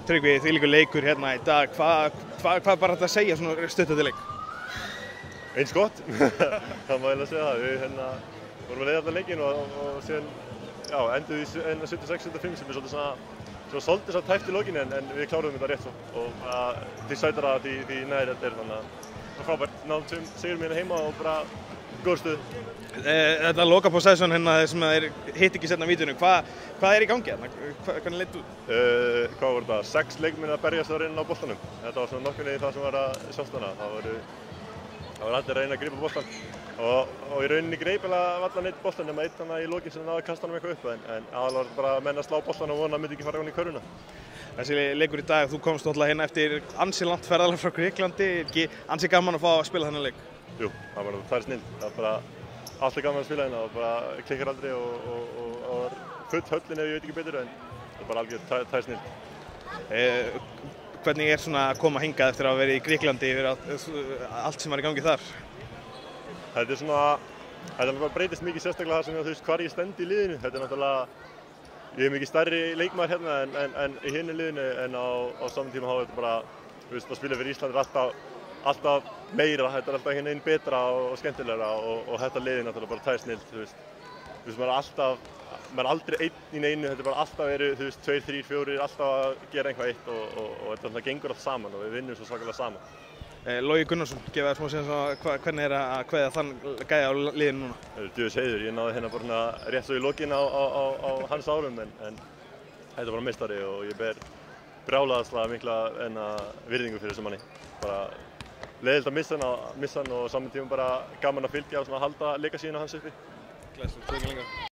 Tryggvi, þvílíkur leikur hérna í dag, hvað bara þetta að segja svona stuttu til leik? Eins gott, það má eiginlega segja það. Við vorum að leiða allan leikinn og síðan enduðu í 76-75 sem svolítið svona tæpt í lokinni en við kláruðum þetta rétt svo og því sætara því næri þetta þannig að það var frábært. Náðum sigurum hérna heima og bara góð stuð. Þetta loka på session hérna sem hitt ekki seinna vítunum, hvað í gangi hérna? Hvernig leit út? Hvað voru þetta? 6 leikmenn að berjast þar inn á boltanum. Þetta var svona nokkurni það sem var að sjást hana. Það var allir að reyna að grípa boltan og í rauninni greip allan eitt boltan nema einn í lokin sem náði að kasta hann eitthvað upp en aðalega var bara að menna að slá boltan og vona að myndi ekki fara hann í körfuna. Þessi leikur í dag, þú komst náttúrulega hérna eftir ansi langt ferðalag frá Grikklandi, ekki ansi gaman að fá að spila þennan leik? Jú, það er snill. Það var bara alltaf gaman að spila hérna og bara klikkar aldrei og full höllin ef ég veit ekki betur en það er bara algjör það er snill. Hvernig svona að koma hingað eftir að vera í Grikklandi yfir allt sem var í gangi þar? Þetta breytist mikið sérstaklega þar sem þú veist hvar ég stend í liðinu. Þetta náttúrulega, ég mikið stærri leikmaður hérna en í hinu liðinu en á saman tíma hafa þetta bara, þú veist, að spila fyrir Ísland alltaf meira, þetta alltaf einhvern veginn betra og skemmtilegra og þetta liði náttúrulega bara tæsnilt, þú veist, maður er aldrei einn í neinu, þetta bara alltaf verið, þú veist, 2, 3, 4, alltaf að gera eitthvað eitt og þetta gengur allt saman og við vinnum svo svakalega saman. Logi Gunnarsson, gefa þér smá síðan hvernig að kveðja þann gæja á liðinu núna? Djöfis heiður, ég náði hérna bara rétt svo í lokin á hans árum en þetta var meistari og ég ber brjálæðislega mikla virðingu fyrir þessum manni. Bara leiðilegt að missa hann og saman tíma bara gaman að fylgja og halda leikasíðuna hans uppi. Glæsilegt,